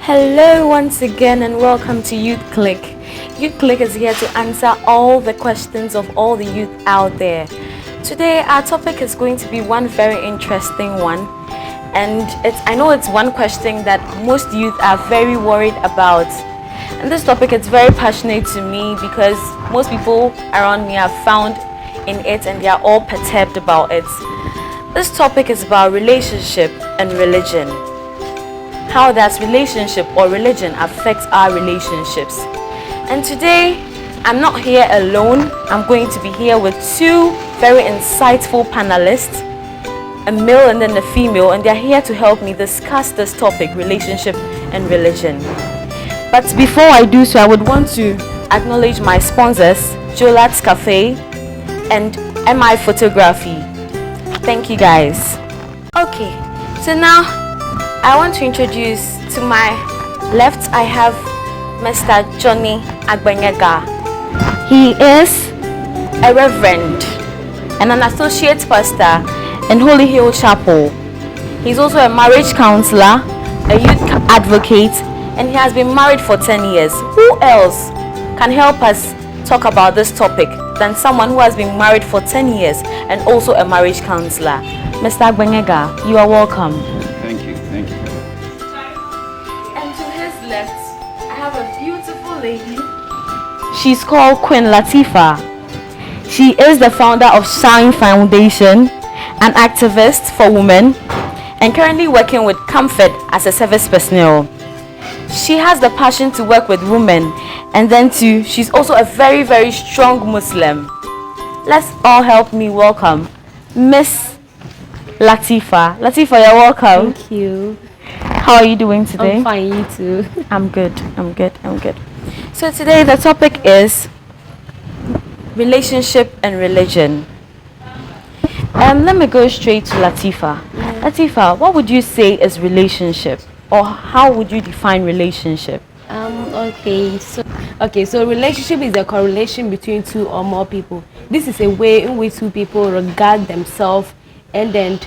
Hello once again and welcome to Youth Clique. Youth Clique is here to answer all the questions of all the youth out there. Today our topic is going to be one very interesting one, and I know it's one question that most youth are very worried about. And this topic is very passionate to me because most people around me have found in it and they are all perturbed about it. This topic is about relationship and religion. How does relationship or religion affect our relationships? And today, I'm not here alone. I'm going to be here with two very insightful panelists, a male and then a female, and they're here to help me discuss this topic, relationship and religion. But before I do so, I would want to acknowledge my sponsors, Jolat's Cafe and MI Photography. Thank you guys. Okay, so now I want to introduce, to my left I have Mr. Johnny Agbenyega. He is a reverend and an associate pastor in Holy Hill Chapel. He's also a marriage counselor, a youth advocate, and he has been married for 10 years. Who else can help us talk about this topic than someone who has been married for 10 years and also a marriage counselor? Mr. Agbenyega, you are welcome. Thank you. And to his left, I have a beautiful lady. She's called Queen Latifah. She is the founder of Shine Foundation, an activist for women, and currently working with Comfort as a service personnel. She has the passion to work with women, and then too, she's also a very, very strong Muslim. Let's all help me welcome Miss Latifah. Latifah, you're welcome. Thank you. How are you doing today? I'm fine, you too. I'm good. So today the topic is relationship and religion. Let me go straight to Latifah. Yeah. Latifah, what would you say is relationship, or how would you define relationship? So relationship is a correlation between two or more people. This is a way in which two people regard themselves and then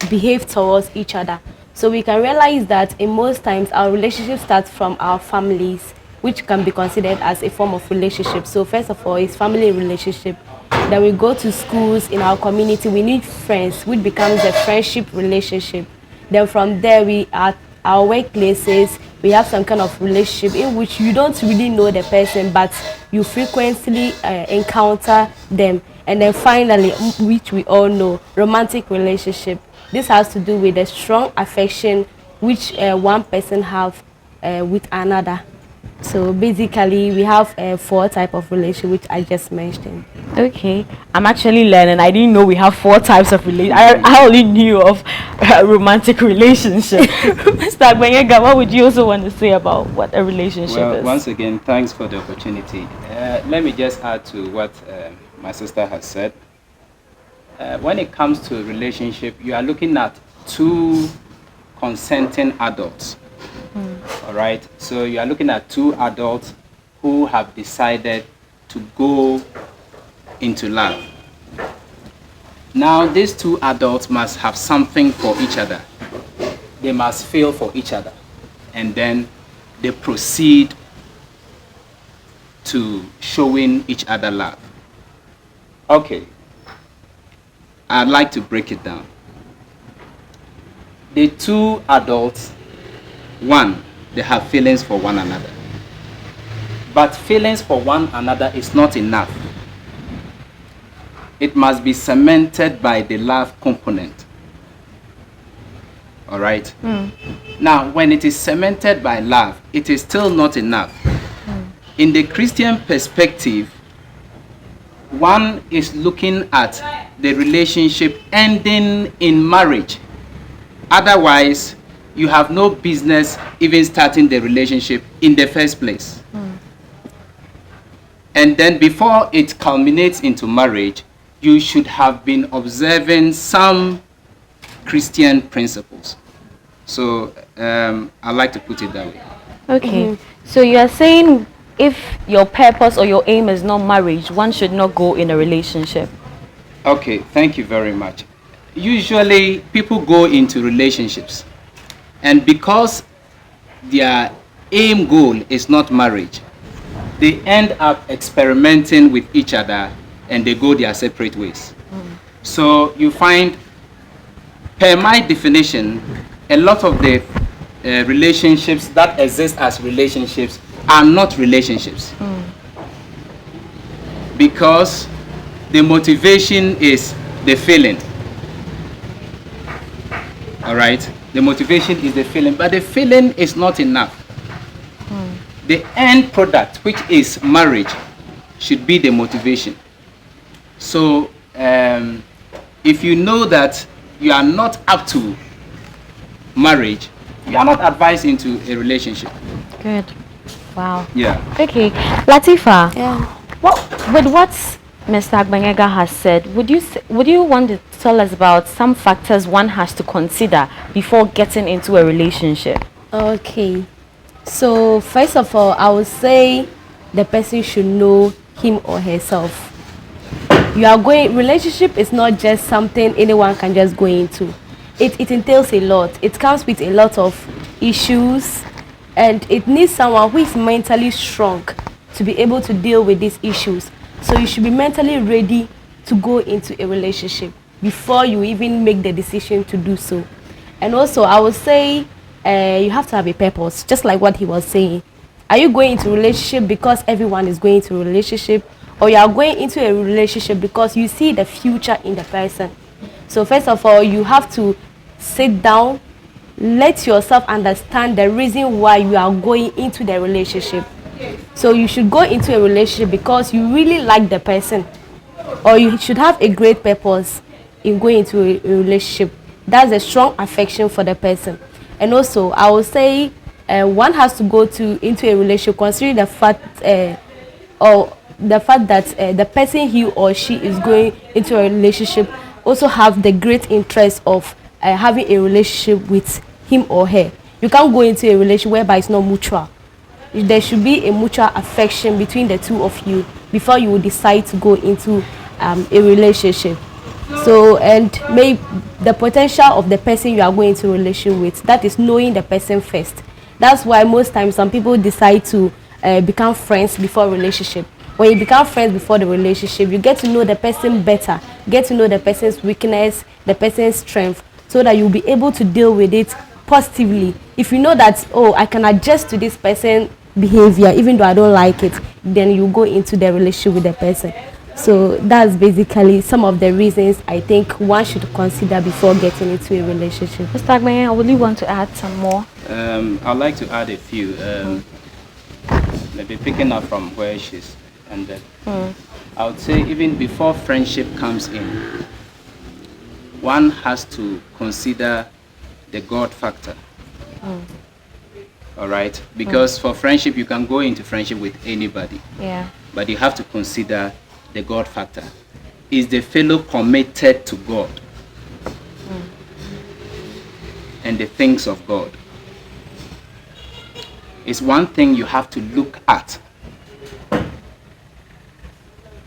behave towards each other. So we can realize that in most times our relationship starts from our families, which can be considered as a form of relationship. So first of all, it's family relationship. Then we go to schools. In our community, we need friends, which becomes a friendship relationship. Then from there, we at our workplaces, we have some kind of relationship in which you don't really know the person, but you frequently encounter them. And then finally, which we all know, romantic relationship. This has to do with the strong affection which one person have with another. So basically, we have 4 types of relationship which I just mentioned. Okay, I'm actually learning. I didn't know we have 4 types of relationship. I only knew of romantic relationship. Mr. Agbenyega, what would you also want to say about what a relationship is? Once again, thanks for the opportunity. Let me just add to what my sister has said. When it comes to a relationship, you are looking at 2 consenting adults. All right, so you are looking at 2 adults who have decided to go into love. Now, these 2 adults must have something for each other. They must feel for each other, and then they proceed to showing each other love. Okay, I'd like to break it down. The 2 adults, one, they have feelings for one another. But feelings for one another is not enough. It must be cemented by the love component. All right? Now, when it is cemented by love, it is still not enough. In the Christian perspective, one is looking at the relationship ending in marriage. Otherwise, you have no business even starting the relationship in the first place. And then before it culminates into marriage, you should have been observing some Christian principles. So I like to put it that way. Okay, so you are saying if your purpose or your aim is not marriage, one should not go in a relationship. Okay, thank you very much. Usually people go into relationships, and because their aim goal is not marriage, they end up experimenting with each other and they go their separate ways. So you find, per my definition, a lot of the relationships that exist as relationships are not relationships. Because the motivation is the feeling. All right? The motivation is the feeling, but the feeling is not enough. The end product, which is marriage, should be the motivation. So, if you know that you are not up to marriage, you are not advised into a relationship. Good. Wow. Yeah. Okay, Latifa. Yeah. With what Mr. Agbanyega has said, would you want to tell us about some factors one has to consider before getting into a relationship? Okay. So first of all, I would say the person should know him or herself. Relationship is not just something anyone can just go into. It entails a lot. It comes with a lot of issues, and it needs someone who is mentally strong to be able to deal with these issues. So you should be mentally ready to go into a relationship before you even make the decision to do so. And also, I would say you have to have a purpose, just like what he was saying. Are you going into a relationship because everyone is going into a relationship, or you are going into a relationship because you see the future in the person? So first of all, you have to sit down, let yourself understand the reason why you are going into the relationship. So you should go into a relationship because you really like the person, or you should have a great purpose in going into a relationship. That's a strong affection for the person. And also, I would say one has to go into a relationship considering the fact that the person he or she is going into a relationship also have the great interest of having a relationship with him or her. You can't go into a relationship whereby it's not mutual. There should be a mutual affection between the two of you before you will decide to go into a relationship. So, and maybe the potential of the person you are going into a relationship with, that is knowing the person first. That's why most times some people decide to become friends before relationship. When you become friends before the relationship, you get to know the person better, get to know the person's weakness, the person's strength, so that you'll be able to deal with it positively. If you know that, oh, I can adjust to this person's behavior even though I don't like it, then you go into the relationship with the person. So that's basically some of the reasons I think one should consider before getting into a relationship. Mr. Agbanyega, would you want to add some more? I'd like to add a few. Maybe picking up from where she's ended. I would say even before friendship comes in, one has to consider the God factor. All right? Because for friendship, you can go into friendship with anybody. Yeah. But you have to consider the God factor. Is the fellow committed to God and the things of God? It's one thing you have to look at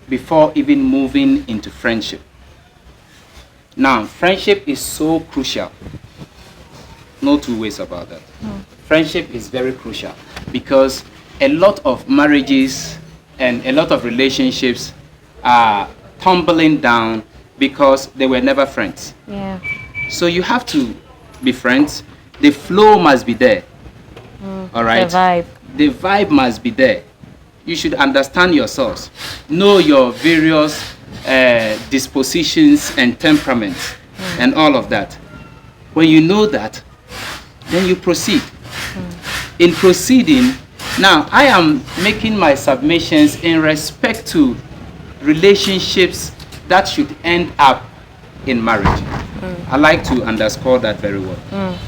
before even moving into friendship. Now, friendship is so crucial. No two ways about that. Friendship is very crucial because a lot of marriages and a lot of relationships are tumbling down because they were never friends. Yeah. So you have to be friends. The flow must be there. All right? The vibe. The vibe must be there. You should understand yourselves. Know your various dispositions and temperaments and all of that. When you know that, then you proceed. In proceeding, now I am making my submissions in respect to relationships that should end up in marriage. I like to underscore that very well.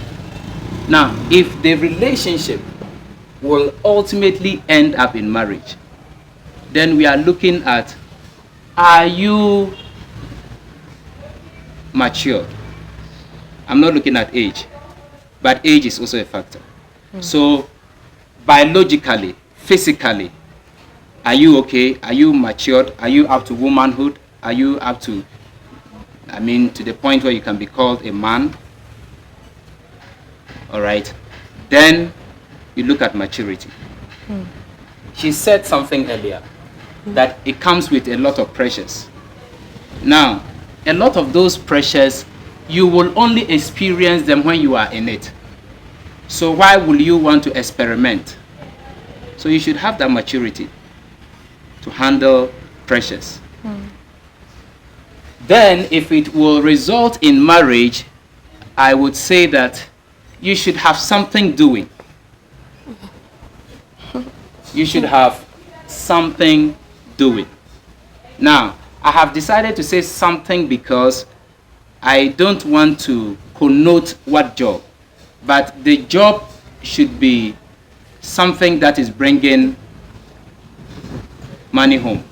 Now, if the relationship will ultimately end up in marriage, then we are looking at, are you mature? I'm not looking at age, but age is also a factor. So, biologically, physically, are you okay? Are you matured? Are you up to womanhood? Are you up to, to the point where you can be called a man? All right. Then you look at maturity. She said something earlier that it comes with a lot of pressures. Now, a lot of those pressures, you will only experience them when you are in it. So why will you want to experiment? So you should have that maturity to handle pressures. Then, if it will result in marriage, I would say that you should have something doing. You should have something doing. Now, I have decided to say something because I don't want to connote what job, but the job should be something that is bringing money home.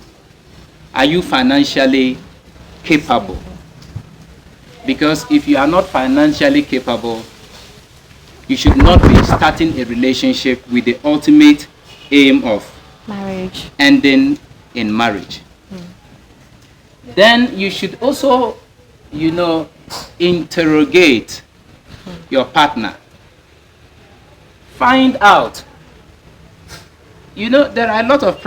Are you financially capable? Because if you are not financially capable, you should not be starting a relationship with the ultimate aim of Marriage. ending in marriage. Then you should also, interrogate your partner. Find out. There are a lot of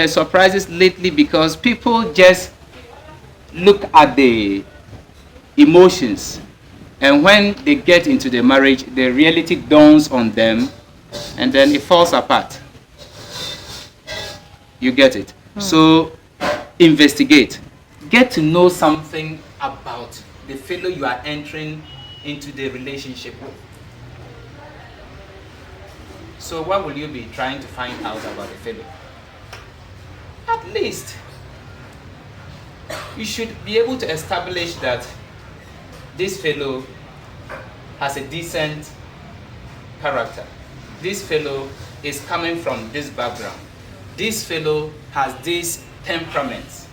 surprises lately because people just look at the emotions, and when they get into the marriage, the reality dawns on them, and then it falls apart. You get it? So investigate. Get to know something about the fellow you are entering into the relationship with. So what will you be trying to find out about the fellow? At least you should be able to establish that this fellow has a decent character. This fellow is coming from this background. This fellow has these temperaments.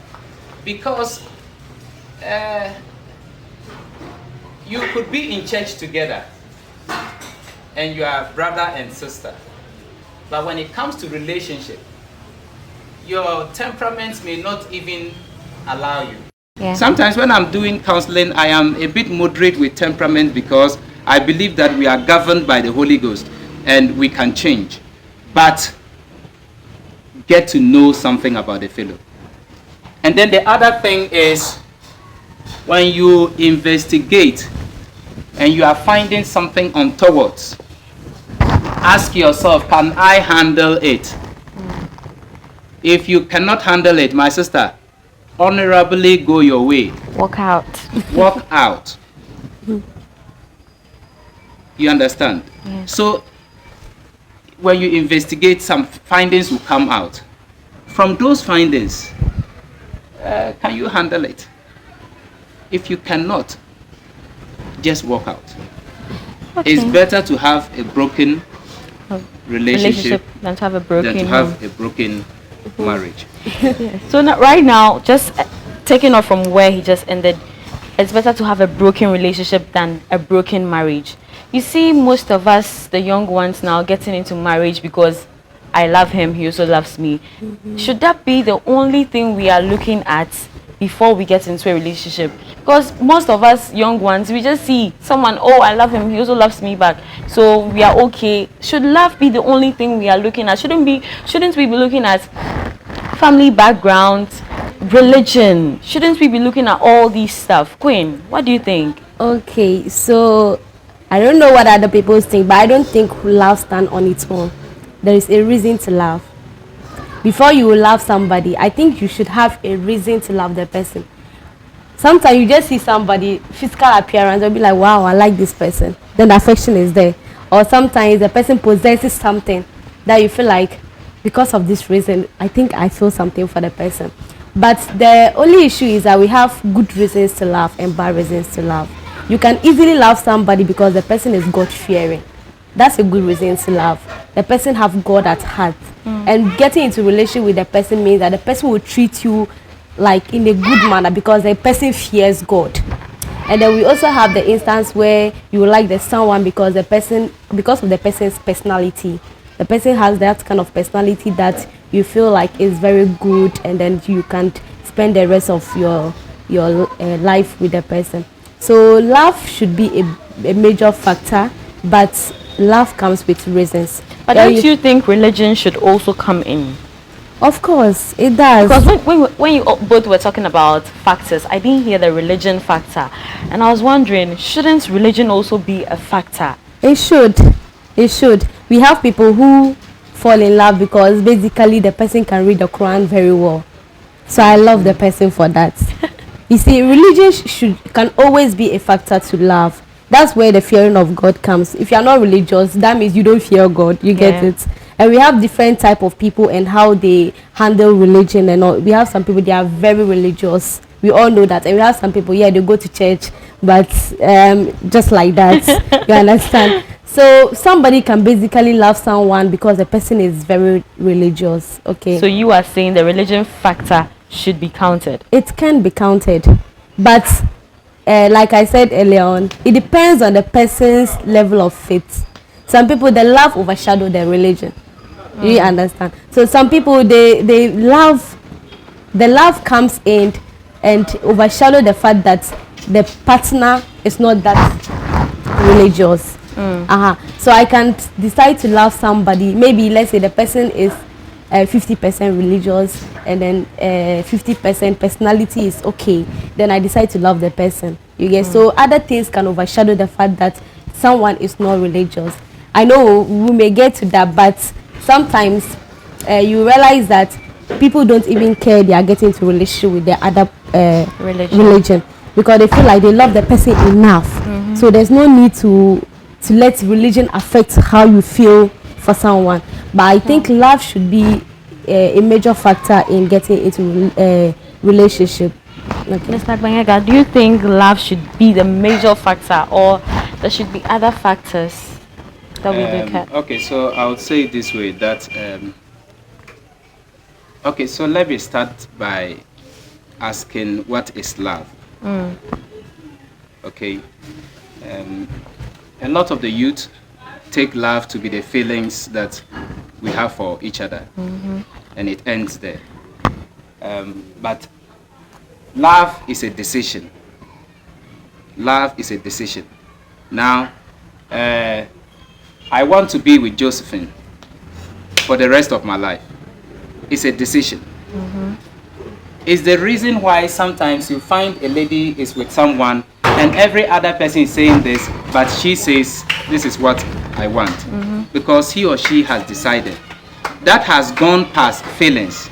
Because you could be in church together and you are brother and sister. But when it comes to relationship, your temperaments may not even allow you. Yeah. Sometimes when I'm doing counseling, I am a bit moderate with temperament because I believe that we are governed by the Holy Ghost and we can change. But get to know something about the fellow. And then the other thing is, when you investigate and you are finding something untoward, ask yourself, can I handle it? If you cannot handle it, my sister, honorably go your way. Walk out. Walk out. You understand? Yeah. So when you investigate, some findings will come out. From those findings, can you handle it? If you cannot, just walk out. Okay. It's better to have a broken relationship than to have a broken than to have a broken marriage. So right now, just taking off from where he just ended, it's better to have a broken relationship than a broken marriage. You see, most of us, the young ones now, getting into marriage because I love him, he also loves me. Should that be the only thing we are looking at before we get into a relationship? Because most of us young ones, we just see someone, oh, I love him, he also loves me back, so we are okay. Should love be the only thing we are looking at? Shouldn't we be looking at family background, religion? Shouldn't we be looking at all these stuff? Queen, what do you think? Okay, so I don't know what other people think, but I don't think love stands on its own. There is a reason to love. Before you will love somebody, I think you should have a reason to love the person. Sometimes you just see somebody, physical appearance, and be like, wow, I like this person. Then the affection is there. Or sometimes the person possesses something that you feel like, because of this reason, I think I feel something for the person. But the only issue is that we have good reasons to love and bad reasons to love. You can easily love somebody because the person is God-fearing. That's a good reason to love. The person have God at heart. And getting into relationship with the person means that the person will treat you like in a good manner because the person fears God. And then we also have the instance where you like the someone because of the person's personality. The person has that kind of personality that you feel like is very good, and then you can spend the rest of your life with the person. So love should be a major factor, but love comes with reasons. But don't you think religion should also come in? Of course, it does. Because when you both were talking about factors, I didn't hear the religion factor. And I was wondering, shouldn't religion also be a factor? It should. It should. We have people who fall in love because basically the person can read the Quran very well. So I love the person for that. You see, religion can always be a factor to love. That's where the fearing of God comes. If you are not religious, that means you don't fear God. You get it? And we have different type of people and how they handle religion and all. We have some people, they are very religious. We all know that. And we have some people, they go to church, but just like that. You understand? So somebody can basically love someone because the person is very religious. Okay. So you are saying the religion factor should be counted? It can be counted. But like I said earlier on, it depends on the person's level of faith. Some people, the love overshadow their religion. You understand? So some people, they love, the love comes in and overshadow the fact that the partner is not that religious. So I can decide to love somebody. Maybe let's say the person is 50% religious and then 50% personality is okay. Then I decide to love the person. You get? So other things can overshadow the fact that someone is not religious. I know we may get to that, but sometimes you realize that people don't even care they are getting into relationship with their other religion because they feel like they love the person enough. So there's no need to let religion affect how you feel for someone. But I think love should be a major factor in getting into a relationship. Okay. Mr. Banyega, do you think love should be the major factor or there should be other factors that we look at? Okay, so I would say it this way that okay, so let me start by asking what is love. Okay, a lot of the youth take love to be the feelings that we have for each other, and it ends there. But love is a decision. Love is a decision. Now, I want to be with Josephine for the rest of my life. It's a decision. It's the reason why sometimes you find a lady is with someone and every other person is saying this, but she says, this is what I want. Because he or she has decided. That has gone past feelings.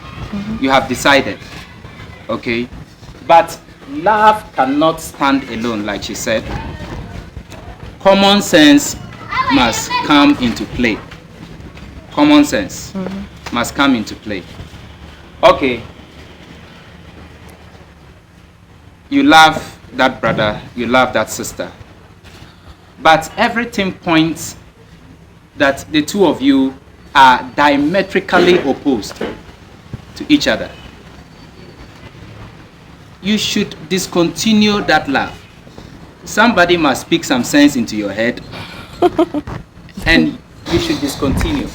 You have decided. Okay? But love cannot stand alone, like she said. Common sense must come into play. Common sense must come into play. Okay. You love that brother, you love that sister. But everything points that the two of you are diametrically opposed to each other. You should discontinue that love. Somebody must speak some sense into your head and you should discontinue,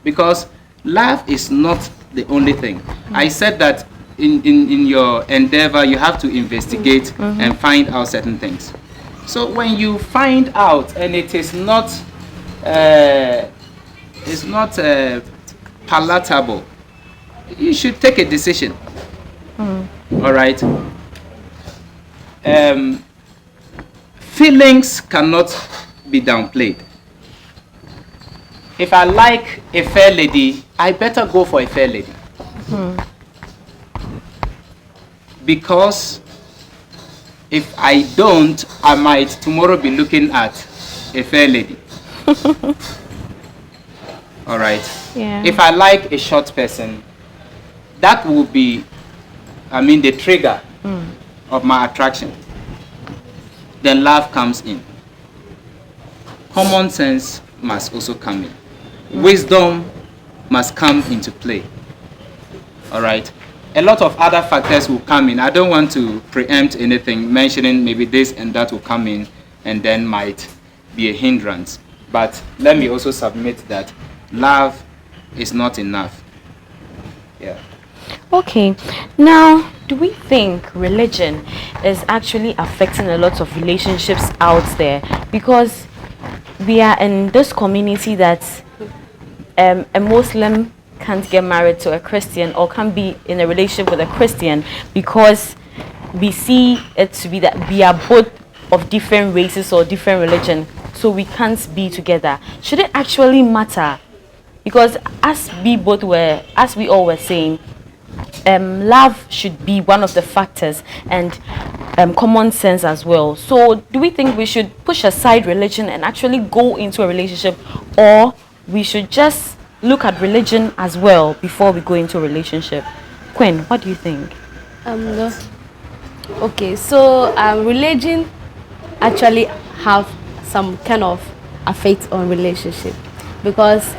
because love is not the only thing. I said that in your endeavor you have to investigate and find out certain things. So when you find out and it is not palatable, you should take a decision. All right. Feelings cannot be downplayed. If I like a fair lady, I better go for a fair lady. Because if I don't, I might tomorrow be looking at a fair lady. All right. Yeah. If I like a short person, that will be, the trigger of my attraction. Then love comes in. Common sense must also come in. Wisdom must come into play. All right. A lot of other factors will come in. I don't want to preempt anything, mentioning maybe this and that will come in and then might be a hindrance. But let me also submit that love is not enough. Yeah. Okay. Now, do we think religion is actually affecting a lot of relationships out there? Because we are in this community that a Muslim can't get married to a Christian or can't be in a relationship with a Christian because we see it to be that we are both of different races or different religion, so we can't be together. Should it actually matter? Because as we all were saying, love should be one of the factors, and common sense as well. So do we think we should push aside religion and actually go into a relationship, or we should just look at religion as well before we go into a relationship? Quinn, what do you think? Okay, so religion actually have some kind of effect on relationship, because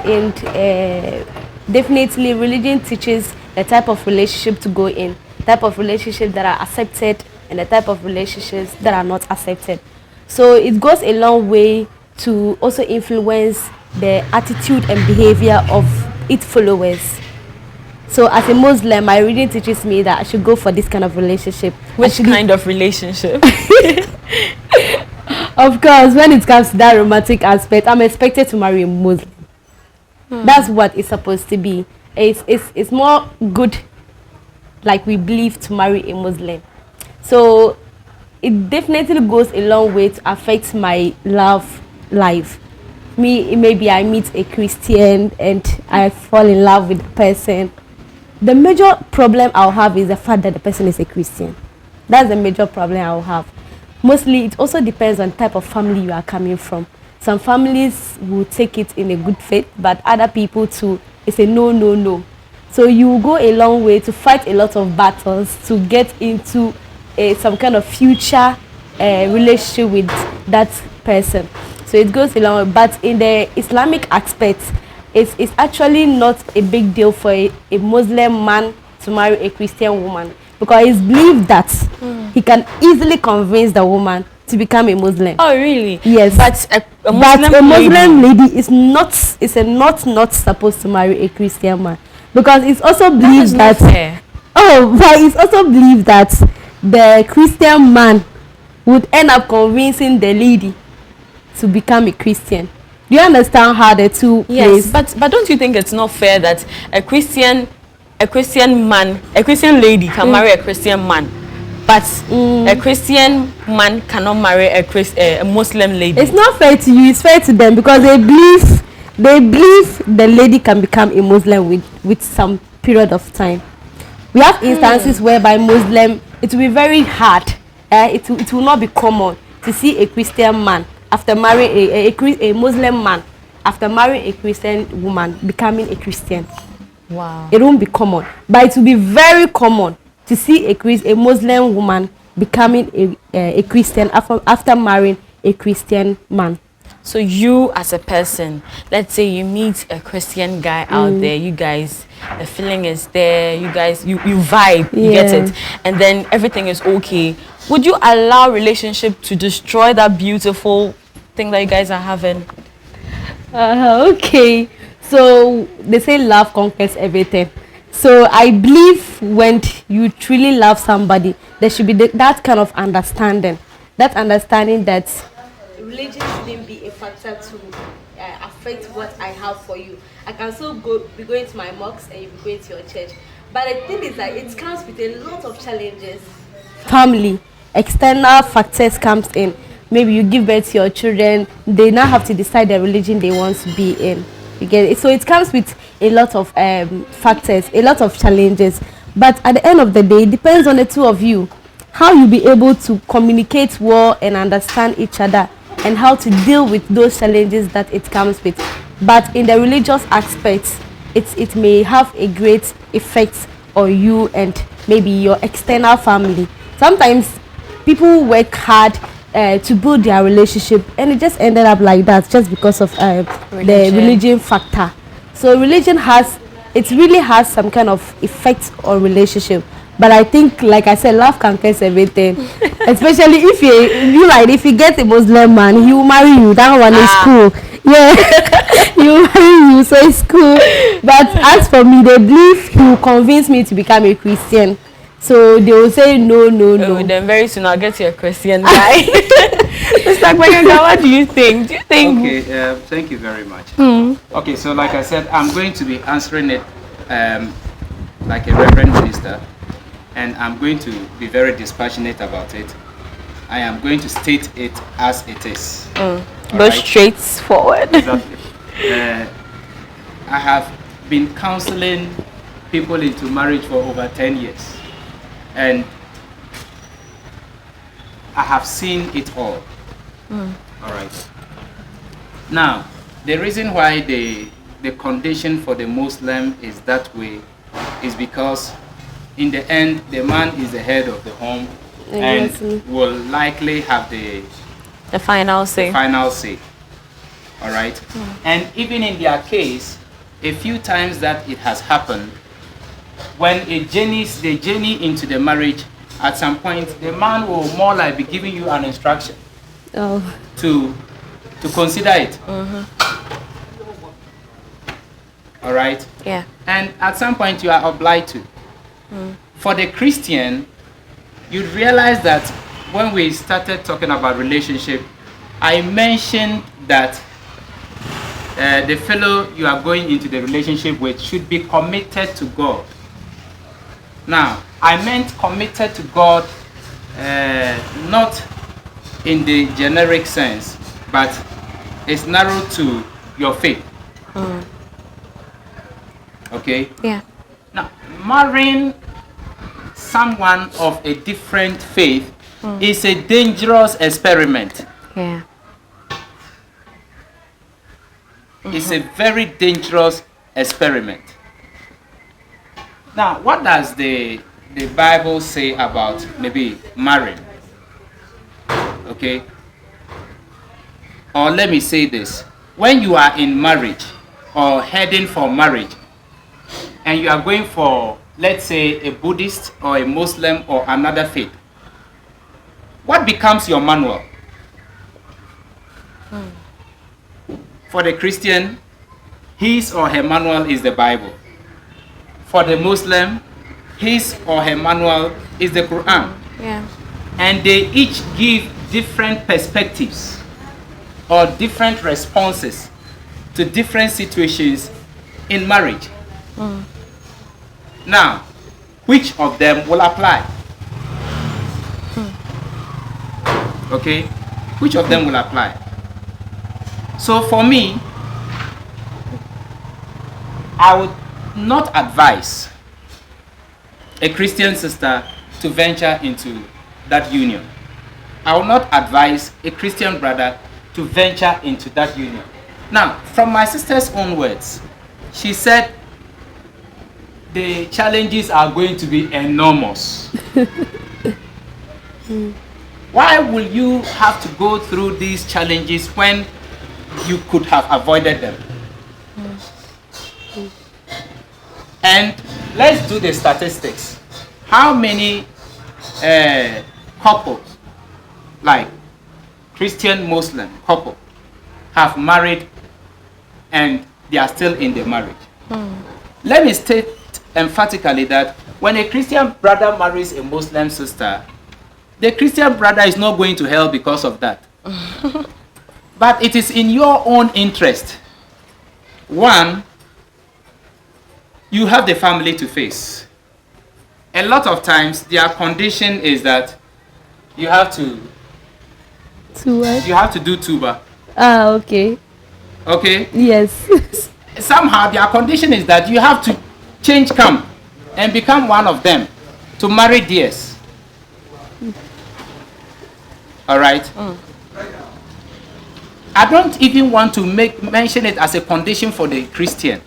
definitely religion teaches the type of relationship to go in, type of relationship that are accepted and the type of relationships that are not accepted. So it goes a long way to also influence the attitude and behavior of its followers. So as a Muslim, my religion teaches me that I should go for this kind of relationship. Which kind of relationship? Of course, when it comes to that romantic aspect, I'm expected to marry a Muslim. That's what it's supposed to be. It's more good, like we believe, to marry a Muslim. So it definitely goes a long way to affect my love life. Maybe I meet a Christian and I fall in love with the person. The major problem I'll have is the fact that the person is a Christian. That's the major problem I'll have. Mostly, it also depends on the type of family you are coming from. Some families will take it in a good faith, but other people too, it's a no, no, no. So you will go a long way to fight a lot of battles to get into some kind of future relationship with that person. So it goes a long way. But in the Islamic aspect, it's actually not a big deal for a Muslim man to marry a Christian woman, because it's believed that he can easily convince the woman to become a Muslim. Oh, really? Yes. But a Muslim lady is not supposed to marry a Christian man, because it's also believed that but it's also believed that the Christian man would end up convincing the lady to become a Christian. Do you understand how the two Yes, but don't you think it's not fair that a Christian lady can marry a Christian man, but a Christian man cannot marry a Muslim lady? It's not fair to you, it's fair to them, because they believe the lady can become a Muslim with some period of time. We have instances whereby Muslim, it will be very hard, it will not be common to see a Christian man after marrying a Muslim man after marrying a Christian woman becoming a Christian. Wow. It won't be common, but it will be very common to see a Muslim woman becoming a Christian after marrying a Christian man. So you as a person, let's say you meet a Christian guy out there, you guys, the feeling is there, you guys, you vibe, you get it, and then everything is okay. Would you allow relationship to destroy that beautiful thing that you guys are having? Okay, so they say love conquers everything. So I believe when you truly love somebody, there should be that kind of understanding. That understanding that religion shouldn't be a factor to affect what I have for you. I can still be going to my mosque and you be going to your church. But the thing is that it comes with a lot of challenges. Family, external factors comes in. Maybe you give birth to your children, they now have to decide the religion they want to be in. You get it? So it comes with a lot of factors, a lot of challenges. But at the end of the day, it depends on the two of you. How you be able to communicate well and understand each other, and how to deal with those challenges that it comes with. But in the religious aspect, it may have a great effect on you and maybe your external family. Sometimes people work hard to build their relationship, and it just ended up like that just because of the religion factor. So religion really has some kind of effect on relationship. But I think, like I said, love conquers everything. Especially if you get a Muslim man, he will marry you. That one is cool. Yeah, he will marry you, so it's cool. But as for me, they believe he will convince me to become a Christian. So they will say no. Then very soon I'll get you a Christian guy. Mr. Kwaganga, what do you think? Okay, thank you very much. Okay, so like I said, I'm going to be answering it like a reverend minister, and I'm going to be very dispassionate about it. I am going to state it as it is. Go Alright? straight forward. Exactly. I have been counseling people into marriage for over 10 years, and I have seen it all. All right. Now, the reason why the condition for the Muslim is that way is because in the end, the man is the head of the home and will likely have the final say. Final say. All right. And even in their case, a few times that it has happened, when they journey into the marriage, at some point, the man will more like be giving you an instruction to consider it. All right. Yeah. And at some point, you are obliged to. For the Christian, you realize that when we started talking about relationship, I mentioned that the fellow you are going into the relationship with should be committed to God. Now, I meant committed to God, not in the generic sense, but it's narrowed to your faith. Okay? Yeah. Now, marrying someone of a different faith is a dangerous experiment. Yeah. It's a very dangerous experiment. Now, what does the Bible say about maybe marrying? Okay? Or let me say this. When you are in marriage or heading for marriage, and you are going for, let's say, a Buddhist or a Muslim or another faith, what becomes your manual? For the Christian, his or her manual is the Bible. For the Muslim, his or her manual is the Quran. Yeah. And they each give different perspectives or different responses to different situations in marriage. Now, which of them will apply? Okay? Which of them will apply? So for me, I would not advise a Christian sister to venture into that union. I will not advise a Christian brother to venture into that union. Now, from my sister's own words, she said the challenges are going to be enormous. Why will you have to go through these challenges when you could have avoided them? And let's do the statistics. How many couples, like Christian Muslim couple, have married and they are still in the marriage? Let me state emphatically that when a Christian brother marries a Muslim sister, the Christian brother is not going to hell because of that. But it is in your own interest. One, you have the family to face. A lot of times, their condition is that you have to do tuba. Okay. Okay? Yes. Somehow, their condition is that you have to change camp and become one of them to marry theirs. All right? I don't even want to mention it as a condition for the Christian.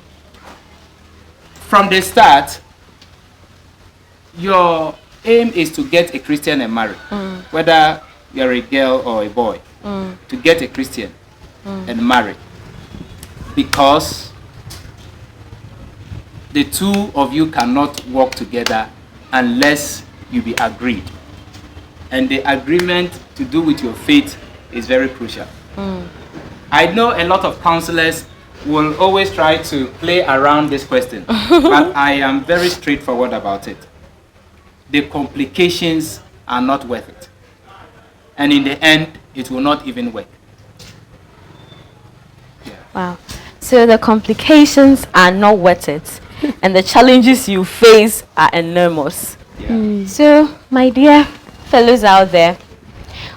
From the start, your aim is to get a Christian and marry, whether you're a girl or a boy, to get a Christian and marry, because the two of you cannot work together unless you be agreed, and the agreement to do with your faith is very crucial. I know a lot of counselors will always try to play around this question, but I am very straightforward about it. The complications are not worth it. And in the end, it will not even work. Yeah. Wow. So the complications are not worth it, and the challenges you face are enormous. Yeah. So, my dear fellows out there,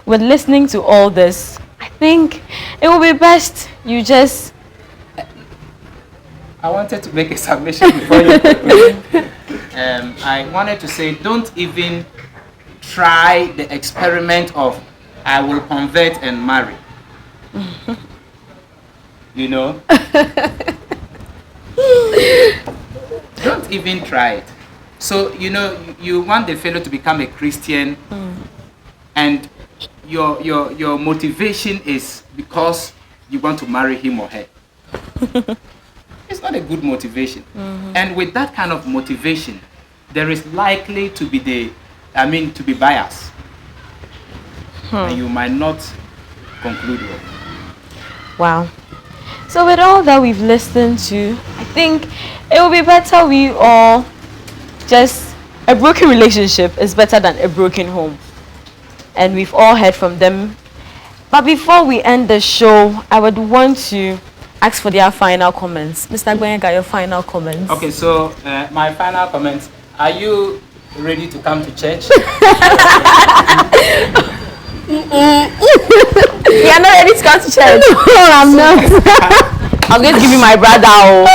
with listening to all this, I think it will be best you just... I wanted to make a submission before you conclude. I wanted to say, don't even try the experiment of I will convert and marry. You know? Don't even try it. So, you know, you want the fellow to become a Christian, and your motivation is because you want to marry him or her. It's not a good motivation. And with that kind of motivation, there is likely to be to be bias. And you might not conclude well. Wow. So with all that we've listened to, I think it will be better we all just... A broken relationship is better than a broken home. And we've all heard from them. But before we end the show, I would want to ask for their final comments. Mr. Gwenga, your final comments. Okay, so my final comments. Are you ready to come to church? You are not ready to come to church? No, I'm not. I'm going to give you my brother.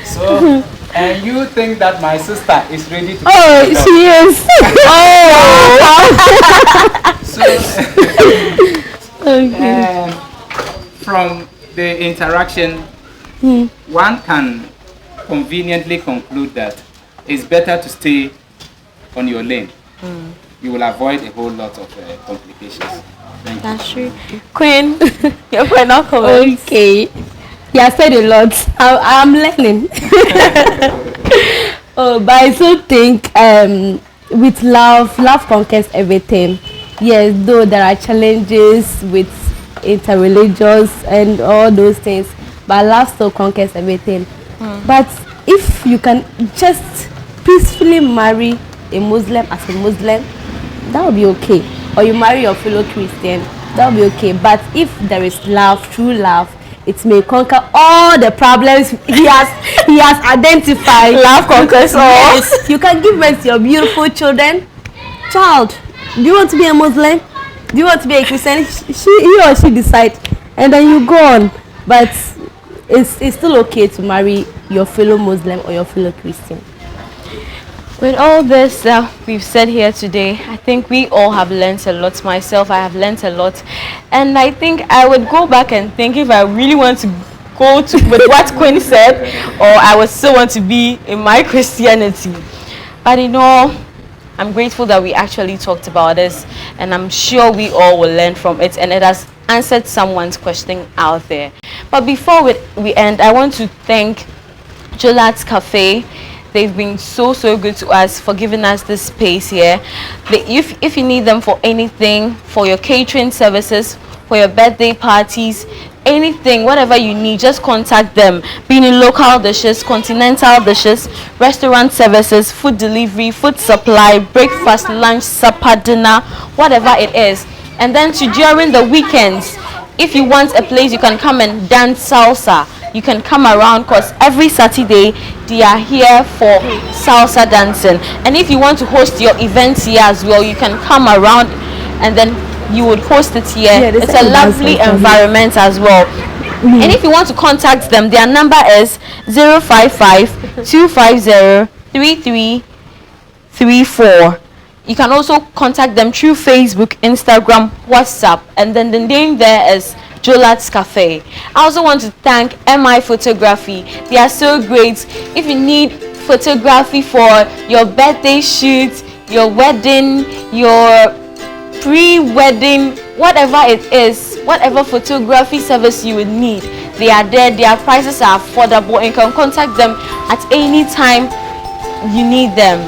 So, and you think that my sister is ready to Oh, she is. So, from the interaction, one can conveniently conclude that it's better to stay on your lane. You will avoid a whole lot of complications. Thank you. That's true. Queen, your final comments. Okay. You have said a lot. I'm learning. But I still think with love conquers everything. Yes, though there are challenges with interreligious and all those things, but love still conquers everything. But if you can just peacefully marry a Muslim as a Muslim, that will be okay. Or you marry your fellow Christian, that will be okay. But if there is love, true love, it may conquer all the problems he has identified. Love conquers all. Yes, you can give birth to your beautiful children. Child, do you want to be a Muslim? Do you want to be a Christian? He or she decide, and then you go on. But it's still okay to marry your fellow Muslim or your fellow Christian. With all this that we've said here today, I think we all have learned a lot. Myself, I have learned a lot. And I think I would go back and think if I really want to go to with what Queen said, or I would still want to be in my Christianity. But you know, I'm grateful that we actually talked about this, and I'm sure we all will learn from it, and it has answered someone's question out there. But before we end, I want to thank Jolat's Cafe. They've been so good to us for giving us this space here. If you need them for anything, for your catering services, for your birthday parties, anything, whatever you need, just contact them. Being in local dishes, continental dishes, restaurant services, food delivery, food supply, breakfast, lunch, supper, dinner, whatever it is. And then during the weekends, if you want a place you can come and dance salsa, you can come around, because every Saturday they are here for salsa dancing. And if you want to host your events here as well, you can come around and then you would host it here. Yeah, it's a lovely environment as well. And if you want to contact them, their number is 055-250-3334. You can also contact them through Facebook, Instagram, WhatsApp, and then the name there is Jolat's Cafe. I also want to thank MI Photography. They are so great. If you need photography for your birthday shoot, your wedding, your pre-wedding, whatever it is, whatever photography service you would need, they are there. Their prices are affordable, and you can contact them at any time you need them.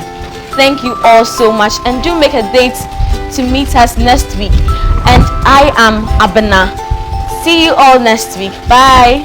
Thank you all so much, and do make a date to meet us next week. And I am Abena. See you all next week. Bye.